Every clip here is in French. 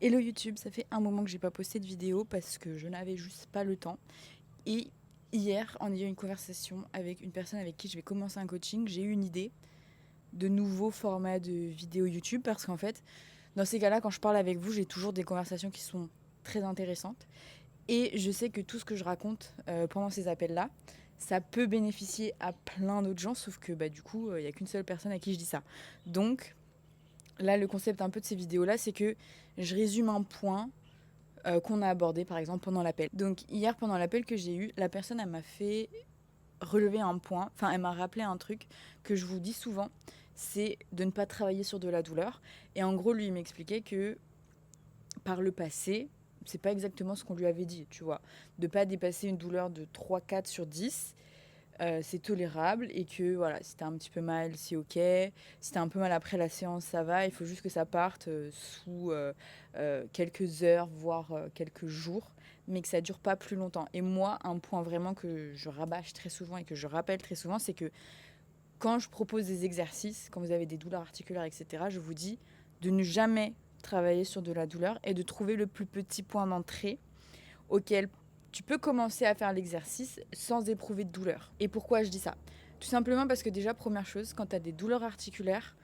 Hello YouTube, ça fait un moment que j'ai pas posté de vidéo parce que je n'avais juste pas le temps. Et hier, en ayant une conversation avec une personne avec qui je vais commencer un coaching, j'ai eu une idée de nouveaux formats de vidéo YouTube parce qu'en fait, dans ces cas-là, quand je parle avec vous, j'ai toujours des conversations qui sont très intéressantes. Et je sais que tout ce que je raconte pendant ces appels-là, ça peut bénéficier à plein d'autres gens, sauf que du coup, il n'y a qu'une seule personne à qui je dis ça. Donc, là, le concept un peu de ces vidéos-là, c'est que je résume un point qu'on a abordé par exemple pendant l'appel. Donc hier pendant l'appel que j'ai eu, la personne elle m'a fait relever un point, enfin elle m'a rappelé un truc que je vous dis souvent, c'est de ne pas travailler sur de la douleur. Et en gros lui il m'expliquait que par le passé, c'est pas exactement ce qu'on lui avait dit, tu vois, de pas dépasser une douleur de 3-4/10. C'est tolérable et que voilà, si t'as un petit peu mal, c'est ok. Si t'as un peu mal après la séance, ça va. Il faut juste que ça parte sous quelques heures, voire quelques jours, mais que ça dure pas plus longtemps. Et moi, un point vraiment que je rabâche très souvent et que je rappelle très souvent, c'est que quand je propose des exercices, quand vous avez des douleurs articulaires, etc., je vous dis de ne jamais travailler sur de la douleur et de trouver le plus petit point d'entrée auquel tu peux commencer à faire l'exercice sans éprouver de douleur. Et pourquoi je dis ça? Tout simplement parce que déjà, première chose, quand tu as des douleurs articulaires,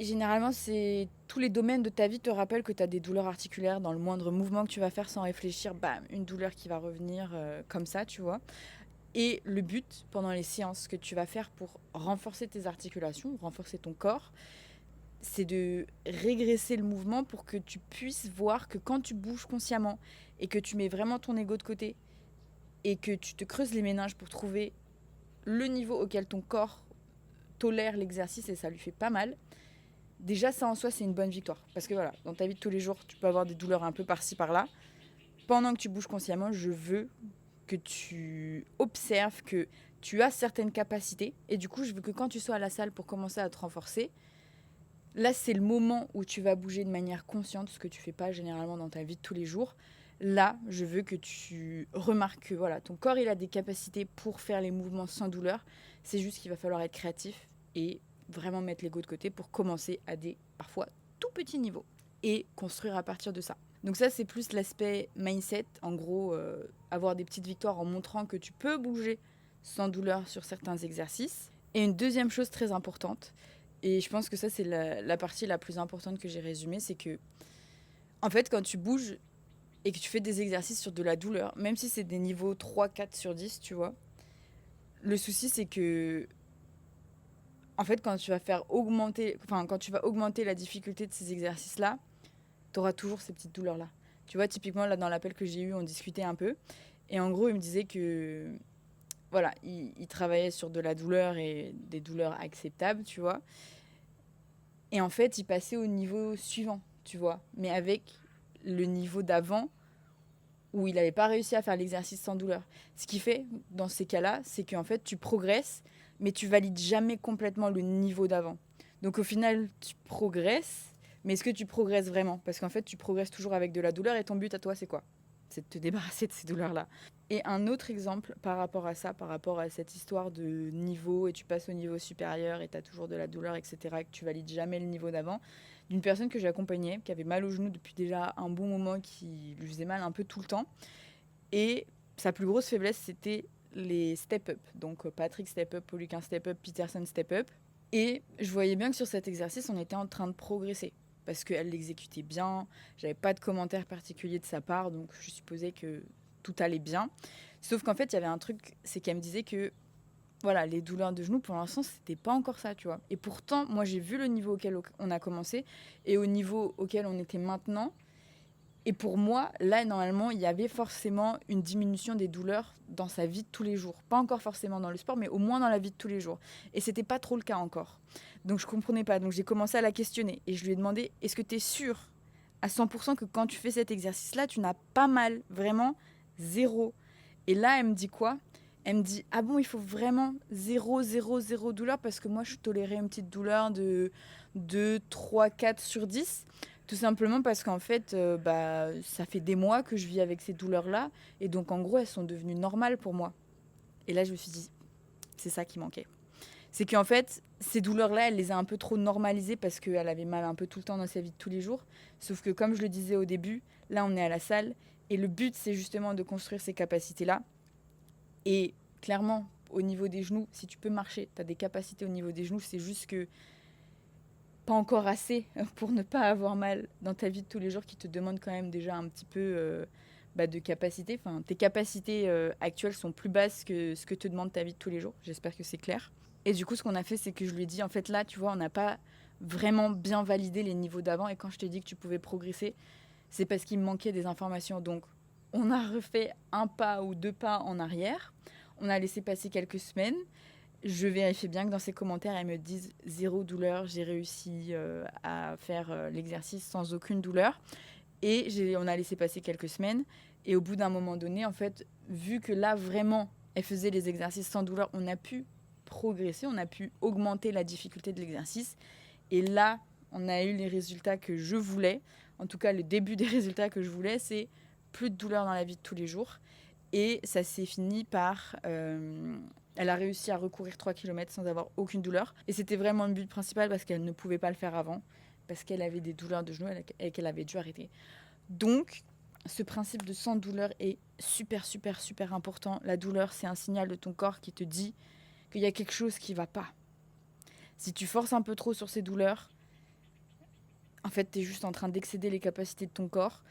généralement, c'est tous les domaines de ta vie te rappellent que tu as des douleurs articulaires. Dans le moindre mouvement que tu vas faire sans réfléchir, bam, une douleur qui va revenir comme ça, tu vois. Et le but, pendant les séances que tu vas faire pour renforcer tes articulations, renforcer ton corps, c'est de régresser le mouvement pour que tu puisses voir que quand tu bouges consciemment et que tu mets vraiment ton ego de côté et que tu te creuses les méninges pour trouver le niveau auquel ton corps tolère l'exercice et ça lui fait pas mal, déjà ça en soi c'est une bonne victoire. Parce que voilà, dans ta vie de tous les jours, tu peux avoir des douleurs un peu par-ci par-là. Pendant que tu bouges consciemment, je veux que tu observes que tu as certaines capacités et du coup je veux que quand tu sois à la salle pour commencer à te renforcer, là, c'est le moment où tu vas bouger de manière consciente, ce que tu fais pas généralement dans ta vie de tous les jours. Là, je veux que tu remarques que voilà, ton corps il a des capacités pour faire les mouvements sans douleur. C'est juste qu'il va falloir être créatif et vraiment mettre l'ego de côté pour commencer à des parfois tout petits niveaux et construire à partir de ça. Donc ça, c'est plus l'aspect mindset, en gros, avoir des petites victoires en montrant que tu peux bouger sans douleur sur certains exercices. Et une deuxième chose très importante, et je pense que ça, c'est la partie la plus importante que j'ai résumée, c'est que, en fait, quand tu bouges et que tu fais des exercices sur de la douleur, même si c'est des niveaux 3-4/10, tu vois, le souci, c'est que, en fait, quand tu vas quand tu vas augmenter la difficulté de ces exercices-là, tu auras toujours ces petites douleurs-là. Tu vois, typiquement, là, dans l'appel que j'ai eu, on discutait un peu. Et en gros, il me disait que, voilà, il travaillait sur de la douleur et des douleurs acceptables, tu vois. Et en fait, il passait au niveau suivant, tu vois. Mais avec le niveau d'avant, où il n'avait pas réussi à faire l'exercice sans douleur. Ce qui fait, dans ces cas-là, c'est qu'en fait, tu progresses, mais tu valides jamais complètement le niveau d'avant. Donc au final, tu progresses, mais est-ce que tu progresses vraiment? Parce qu'en fait, tu progresses toujours avec de la douleur, et ton but à toi, c'est quoi? C'est de te débarrasser de ces douleurs-là. Et un autre exemple par rapport à ça, par rapport à cette histoire de niveau, et tu passes au niveau supérieur, et tu as toujours de la douleur, etc., et que tu valides jamais le niveau d'avant, d'une personne que j'ai accompagnée, qui avait mal au genou depuis déjà un bon moment, qui lui faisait mal un peu tout le temps. Et sa plus grosse faiblesse, c'était les step-up. Donc Patrick step-up, Pauluquin step-up, Peterson step-up. Et je voyais bien que sur cet exercice, on était en train de progresser. Parce qu'elle l'exécutait bien, j'avais pas de commentaires particuliers de sa part, donc je supposais que tout allait bien. Sauf qu'en fait, il y avait un truc, c'est qu'elle me disait que voilà, les douleurs de genoux, pour l'instant, c'était pas encore ça, tu vois. Et pourtant, moi, j'ai vu le niveau auquel on a commencé et au niveau auquel on était maintenant. Et pour moi, là, normalement, il y avait forcément une diminution des douleurs dans sa vie de tous les jours. Pas encore forcément dans le sport, mais au moins dans la vie de tous les jours. Et c'était pas trop le cas encore. Donc je comprenais pas. Donc j'ai commencé à la questionner et je lui ai demandé, est-ce que tu es sûre à 100% que quand tu fais cet exercice-là, tu n'as pas mal, vraiment zéro? Et là, elle me dit quoi? Elle me dit, ah bon, il faut vraiment zéro, zéro, zéro douleur parce que moi, je tolérais une petite douleur de 2, 3, 4/10. Tout simplement parce qu'en fait, ça fait des mois que je vis avec ces douleurs-là. Et donc, en gros, elles sont devenues normales pour moi. Et là, je me suis dit, c'est ça qui manquait. C'est qu'en fait, ces douleurs-là, elle les a un peu trop normalisées parce qu'elle avait mal un peu tout le temps dans sa vie de tous les jours. Sauf que comme je le disais au début, là on est à la salle et le but c'est justement de construire ces capacités-là. Et clairement, au niveau des genoux, si tu peux marcher, tu as des capacités au niveau des genoux, c'est juste que pas encore assez pour ne pas avoir mal dans ta vie de tous les jours qui te demande quand même déjà un petit peu de capacité. Enfin, tes capacités actuelles sont plus basses que ce que te demande ta vie de tous les jours. J'espère que c'est clair. Et du coup, ce qu'on a fait, c'est que je lui ai dit, en fait, là, tu vois, on n'a pas vraiment bien validé les niveaux d'avant. Et quand je t'ai dit que tu pouvais progresser, c'est parce qu'il me manquait des informations. Donc, on a refait un pas ou deux pas en arrière. On a laissé passer quelques semaines. Je vérifie bien que dans ses commentaires, elle me dise zéro douleur, j'ai réussi à faire l'exercice sans aucune douleur. Et on a laissé passer quelques semaines. Et au bout d'un moment donné, en fait, vu que là, vraiment, elle faisait les exercices sans douleur, on a pu progresser, on a pu augmenter la difficulté de l'exercice. Et là, on a eu les résultats que je voulais. En tout cas, le début des résultats que je voulais, c'est plus de douleur dans la vie de tous les jours. Et ça s'est fini par... elle a réussi à recourir 3 kilomètres sans avoir aucune douleur. Et c'était vraiment le but principal parce qu'elle ne pouvait pas le faire avant, parce qu'elle avait des douleurs de genoux et qu'elle avait dû arrêter. Donc, ce principe de sans douleur est super, super, super important. La douleur, c'est un signal de ton corps qui te dit qu'il y a quelque chose qui ne va pas. Si tu forces un peu trop sur ces douleurs, en fait, tu es juste en train d'excéder les capacités de ton corps.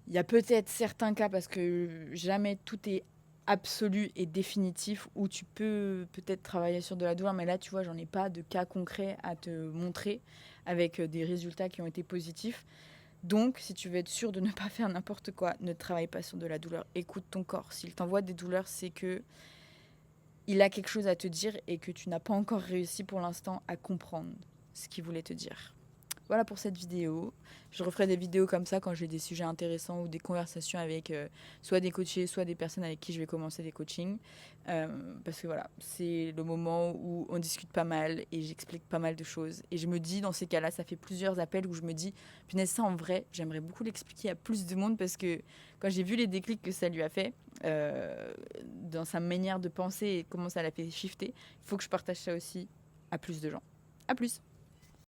Il y a peut-être certains cas, parce que jamais tout est absolu et définitif, où tu peux peut-être travailler sur de la douleur, mais là, tu vois, j'en ai pas de cas concret à te montrer avec des résultats qui ont été positifs. Donc, si tu veux être sûr de ne pas faire n'importe quoi, ne travaille pas sur de la douleur. Écoute ton corps. S'il t'envoie des douleurs, c'est que il a quelque chose à te dire et que tu n'as pas encore réussi pour l'instant à comprendre ce qu'il voulait te dire. Voilà pour cette vidéo. Je referai des vidéos comme ça quand j'ai des sujets intéressants ou des conversations avec soit des coachés, soit des personnes avec qui je vais commencer des coachings. Parce que voilà, c'est le moment où on discute pas mal et j'explique pas mal de choses. Et je me dis, dans ces cas-là, ça fait plusieurs appels où je me dis, punaise, ça en vrai, j'aimerais beaucoup l'expliquer à plus de monde parce que quand j'ai vu les déclics que ça lui a fait, dans sa manière de penser et comment ça l'a fait shifter, il faut que je partage ça aussi à plus de gens. À plus!